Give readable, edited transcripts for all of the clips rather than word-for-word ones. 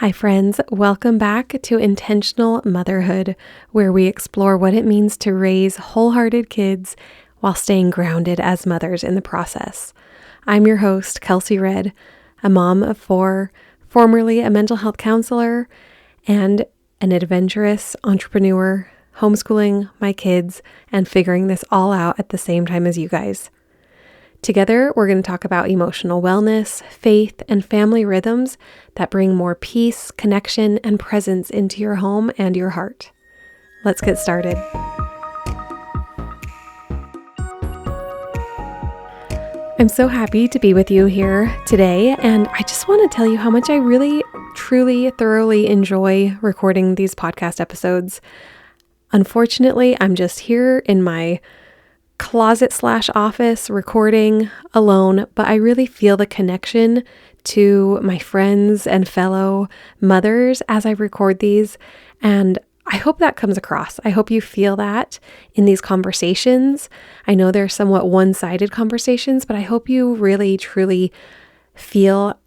Hi friends, welcome back to Intentional Motherhood, where we explore what it means to raise wholehearted kids while staying grounded as mothers in the process. I'm your host, Kelsey Redd, a mom of 4, formerly a mental health counselor, and an adventurous entrepreneur, homeschooling my kids and figuring this all out at the same time as you guys. Together, we're going to talk about emotional wellness, faith, and family rhythms that bring more peace, connection, and presence into your home and your heart. Let's get started. I'm so happy to be with you here today, and I just want to tell you how much I really, truly, thoroughly enjoy recording these podcast episodes. Unfortunately, I'm just here in my closet/office recording alone, but I really feel the connection to my friends and fellow mothers as I record these, and I hope that comes across. I hope you feel that in these conversations. I know they're somewhat one-sided conversations, but I hope you really, truly feel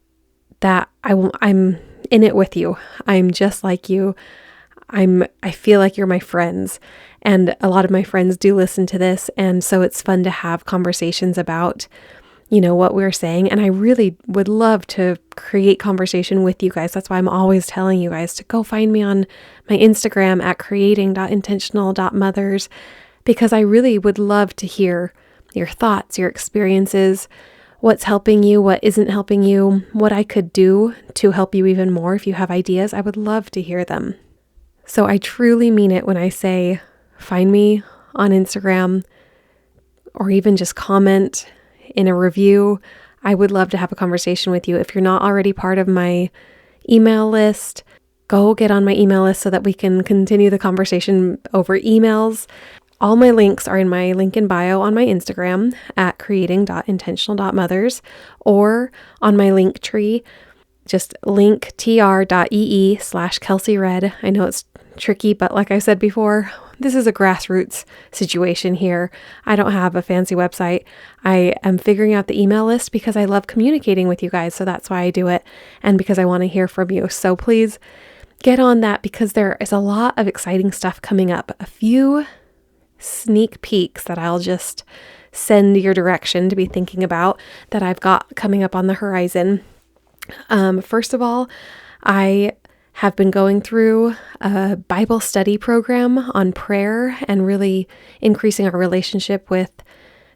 that I'm in it with you. I'm just like you. I feel like you're my friends, and a lot of my friends do listen to this, and so it's fun to have conversations about, what we're saying, and I really would love to create conversation with you guys. That's why I'm always telling you guys to go find me on my Instagram at creating.intentional.mothers, because I really would love to hear your thoughts, your experiences, what's helping you, what isn't helping you, what I could do to help you even more. If you have ideas, I would love to hear them. So I truly mean it when I say find me on Instagram or even just comment in a review. I would love to have a conversation with you. If you're not already part of my email list, go get on my email list so that we can continue the conversation over emails. All my links are in my link in bio on my Instagram at creating.intentional.mothers or on my link tree. Just linktr.ee/Kelsey Redd. I know it's tricky, but like I said before, this is a grassroots situation here. I don't have a fancy website. I am figuring out the email list because I love communicating with you guys. So that's why I do it, and because I want to hear from you. So please get on that, because there is a lot of exciting stuff coming up. A few sneak peeks that I'll just send your direction to be thinking about that I've got coming up on the horizon. First of all, I have been going through a Bible study program on prayer and really increasing our relationship with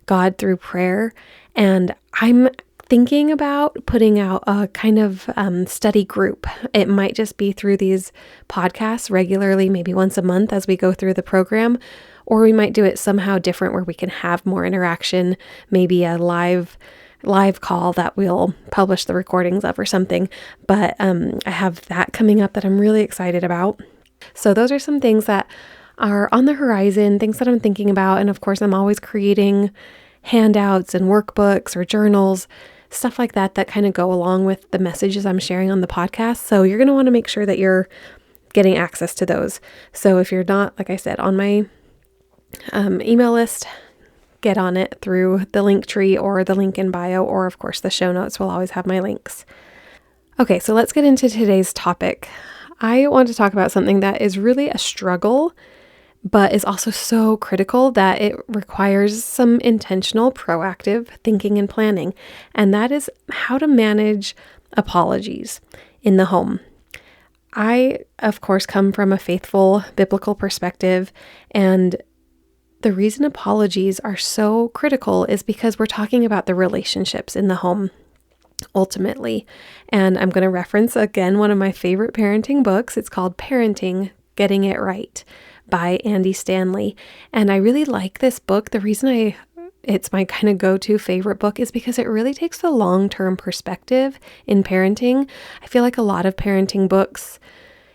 God through prayer. And I'm thinking about putting out a kind of study group. It might just be through these podcasts regularly, maybe once a month as we go through the program, or we might do it somehow different where we can have more interaction, maybe a live call that we'll publish the recordings of or something. But I have that coming up that I'm really excited about. So those are some things that are on the horizon, things that I'm thinking about. And of course, I'm always creating handouts and workbooks or journals, stuff like that kind of go along with the messages I'm sharing on the podcast. So you're going to want to make sure that you're getting access to those. So if you're not, like I said, on my email list, get on it through the link tree or the link in bio, or of course the show notes will always have my links. Okay, so let's get into today's topic. I want to talk about something that is really a struggle, but is also so critical that it requires some intentional, proactive thinking and planning. And that is how to manage apologies in the home. I, of course, come from a faithful biblical perspective, and the reason apologies are so critical is because we're talking about the relationships in the home, ultimately. And I'm going to reference again one of my favorite parenting books. It's called Parenting, Getting It Right by Andy Stanley. And I really like this book. The reason it's my kind of go-to favorite book is because it really takes the long-term perspective in parenting. I feel like a lot of parenting books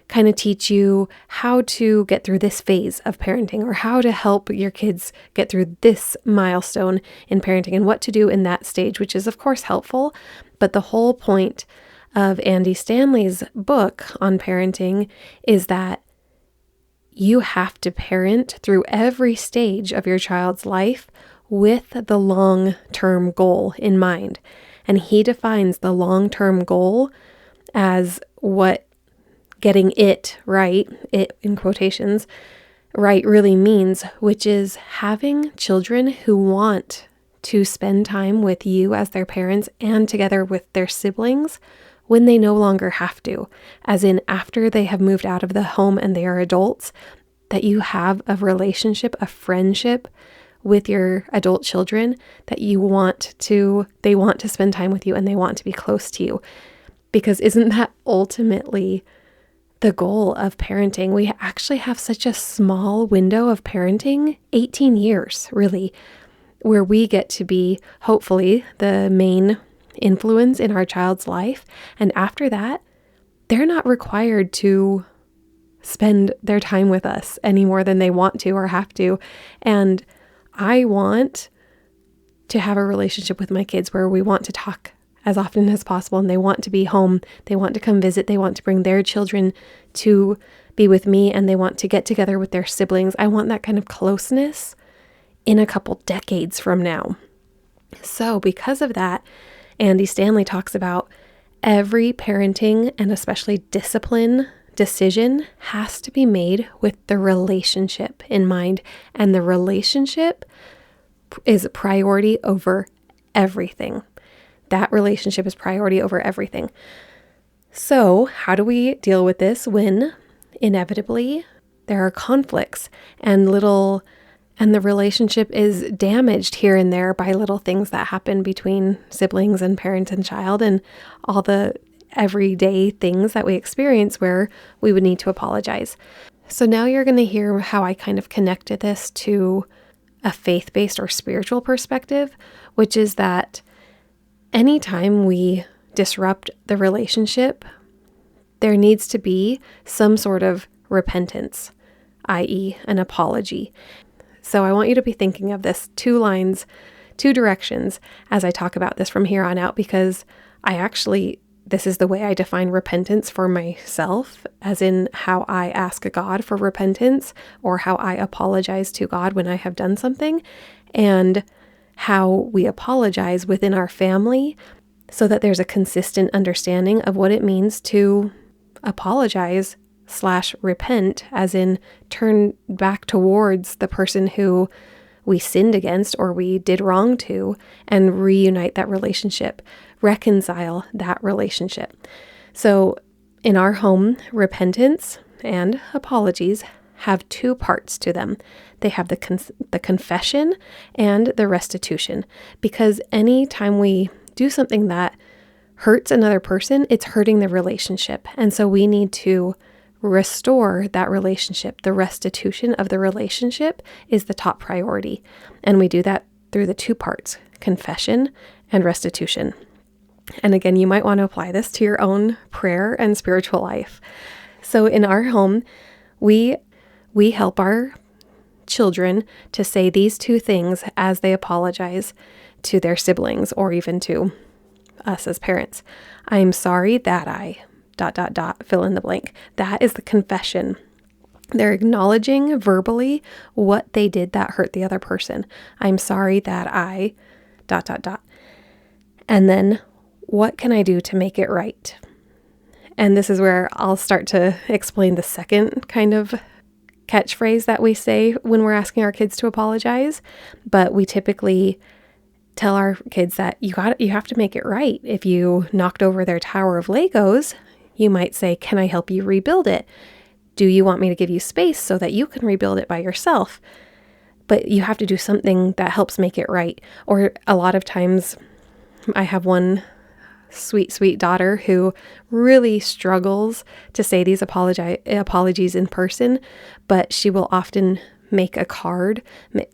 kind of teach you how to get through this phase of parenting, or how to help your kids get through this milestone in parenting and what to do in that stage, which is of course helpful. But the whole point of Andy Stanley's book on parenting is that you have to parent through every stage of your child's life with the long-term goal in mind. And he defines the long-term goal as what getting it right, it in quotations, right really means, which is having children who want to spend time with you as their parents and together with their siblings when they no longer have to, as in after they have moved out of the home and they are adults, that you have a relationship, a friendship with your adult children that they want to spend time with you and they want to be close to you. Because isn't that ultimately the goal of parenting? We actually have such a small window of parenting, 18 years really, where we get to be hopefully the main influence in our child's life. And after that, they're not required to spend their time with us any more than they want to or have to. And I want to have a relationship with my kids where we want to talk as often as possible and they want to be home. They want to come visit. They want to bring their children to be with me and they want to get together with their siblings. I want that kind of closeness in a couple decades from now. So because of that, Andy Stanley talks about every parenting and especially discipline decision has to be made with the relationship in mind. And the relationship is priority over everything. That relationship is priority over everything. So how do we deal with this when inevitably there are conflicts and the relationship is damaged here and there by little things that happen between siblings and parent and child and all the everyday things that we experience where we would need to apologize. So now you're going to hear how I kind of connected this to a faith-based or spiritual perspective, which is that anytime we disrupt the relationship, there needs to be some sort of repentance, i.e. an apology. So I want you to be thinking of this two directions as I talk about this from here on out, because this is the way I define repentance for myself, as in how I ask God for repentance or how I apologize to God when I have done something, and how we apologize within our family so that there's a consistent understanding of what it means to apologize / repent, as in turn back towards the person who we sinned against or we did wrong to and reunite that relationship, reconcile that relationship. So in our home, repentance and apologies have two parts to them. They have the confession and the restitution, because anytime we do something that hurts another person, it's hurting the relationship. And so we need to restore that relationship. The restitution of the relationship is the top priority. And we do that through the two parts, confession and restitution. And again, you might want to apply this to your own prayer and spiritual life. So in our home, we help our children to say these two things as they apologize to their siblings or even to us as parents. I'm sorry that I ... fill in the blank. That is the confession. They're acknowledging verbally what they did that hurt the other person. I'm sorry that I ... And then what can I do to make it right? And this is where I'll start to explain the second kind of catchphrase that we say when we're asking our kids to apologize. But we typically tell our kids that you have to make it right. If you knocked over their tower of Legos, you might say, can I help you rebuild it? Do you want me to give you space so that you can rebuild it by yourself? But you have to do something that helps make it right. Or a lot of times, I have one sweet, sweet daughter who really struggles to say these apologies in person, but she will often make a card,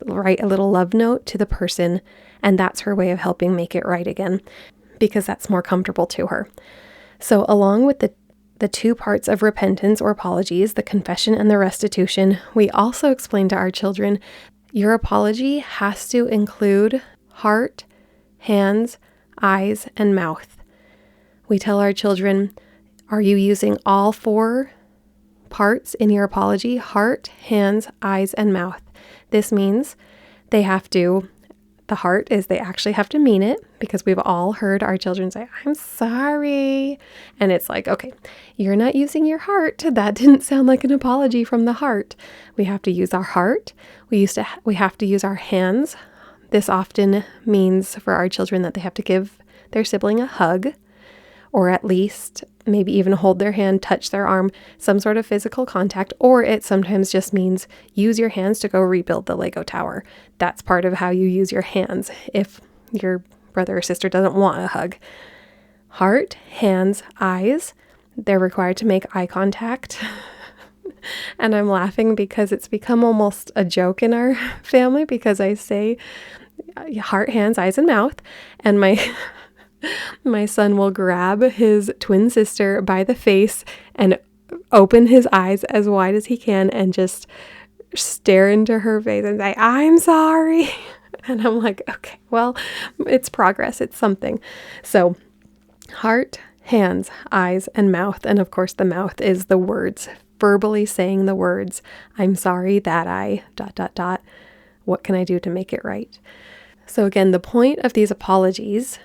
write a little love note to the person, and that's her way of helping make it right again, because that's more comfortable to her. So along with the two parts of repentance or apologies, the confession and the restitution, we also explain to our children, your apology has to include heart, hands, eyes, and mouth. We tell our children, are you using all four parts in your apology? Heart, hands, eyes, and mouth. This means they have to the heart is they actually have to mean it, because we've all heard our children say, I'm sorry. And it's like, okay, you're not using your heart. That didn't sound like an apology from the heart. We have to use our heart. We have to use our hands. This often means for our children that they have to give their sibling a hug, or at least maybe even hold their hand, touch their arm, some sort of physical contact, or it sometimes just means use your hands to go rebuild the Lego tower. That's part of how you use your hands if your brother or sister doesn't want a hug. Heart, hands, eyes, they're required to make eye contact. And I'm laughing because it's become almost a joke in our family, because I say heart, hands, eyes, and mouth, and my son will grab his twin sister by the face and open his eyes as wide as he can and just stare into her face and say, I'm sorry. And I'm like, okay, well, it's progress. It's something. So heart, hands, eyes, and mouth. And of course, the mouth is the words, verbally saying the words, I'm sorry that I ... What can I do to make it right? So again, the point of these apologies,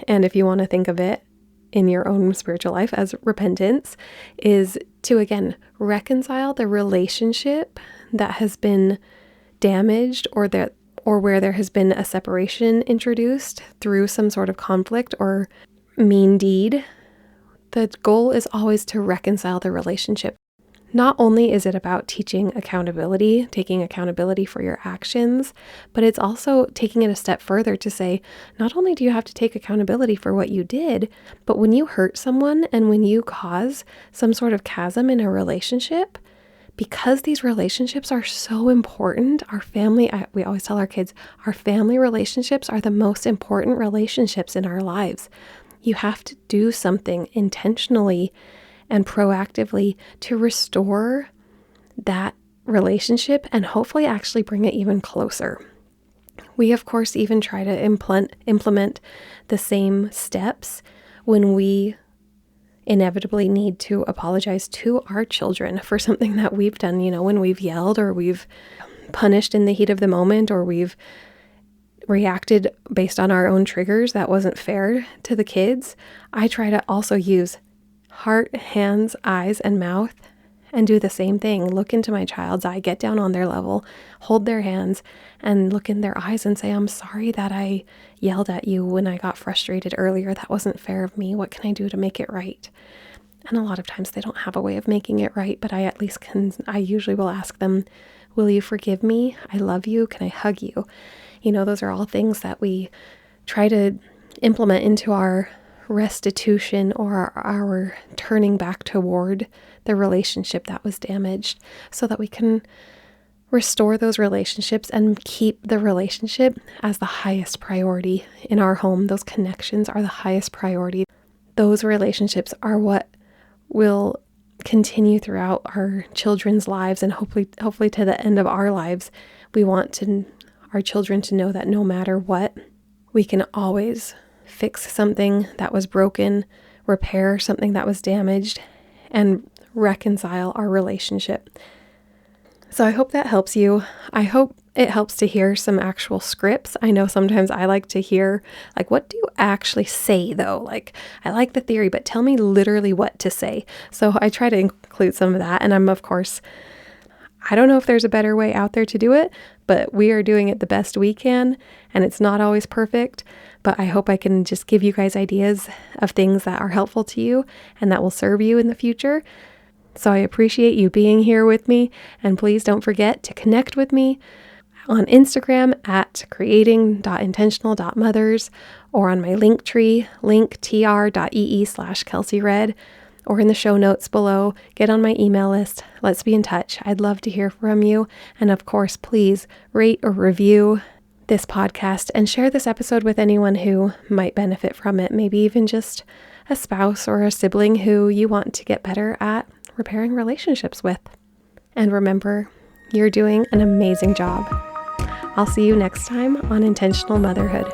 and if you want to think of it in your own spiritual life as repentance, is to, again, reconcile the relationship that has been damaged, or where there has been a separation introduced through some sort of conflict or mean deed. The goal is always to reconcile the relationship. Not only is it about teaching accountability, taking accountability for your actions, but it's also taking it a step further to say, not only do you have to take accountability for what you did, but when you hurt someone and when you cause some sort of chasm in a relationship, because these relationships are so important, we always tell our kids, our family relationships are the most important relationships in our lives. You have to do something intentionally and proactively to restore that relationship and hopefully actually bring it even closer. We, of course, even try to implement the same steps when we inevitably need to apologize to our children for something that we've done, when we've yelled or we've punished in the heat of the moment, or we've reacted based on our own triggers that wasn't fair to the kids. I try to also use heart, hands, eyes, and mouth, and do the same thing. Look into my child's eye, get down on their level, hold their hands, and look in their eyes and say, I'm sorry that I yelled at you when I got frustrated earlier. That wasn't fair of me. What can I do to make it right? And a lot of times they don't have a way of making it right, but I usually will ask them, will you forgive me? I love you. Can I hug you? Those are all things that we try to implement into our restitution, or our turning back toward the relationship that was damaged, so that we can restore those relationships and keep the relationship as the highest priority in our home. Those connections are the highest priority. Those relationships are what will continue throughout our children's lives, and hopefully to the end of our lives. We want our children to know that no matter what, we can always fix something that was broken, repair something that was damaged, and reconcile our relationship. So I hope that helps you. I hope it helps to hear some actual scripts. I know sometimes I like to hear, what do you actually say though? I like the theory, but tell me literally what to say. So I try to include some of that. And I don't know if there's a better way out there to do it, but we are doing it the best we can, and it's not always perfect, but I hope I can just give you guys ideas of things that are helpful to you and that will serve you in the future. So I appreciate you being here with me, and please don't forget to connect with me on Instagram at creating.intentional.mothers, or on my Linktree, linktr.ee/Kelsey Redd, or in the show notes below. Get on my email list. Let's be in touch. I'd love to hear from you. And of course, please rate or review this podcast and share this episode with anyone who might benefit from it. Maybe even just a spouse or a sibling who you want to get better at repairing relationships with. And remember, you're doing an amazing job. I'll see you next time on Intentional Motherhood.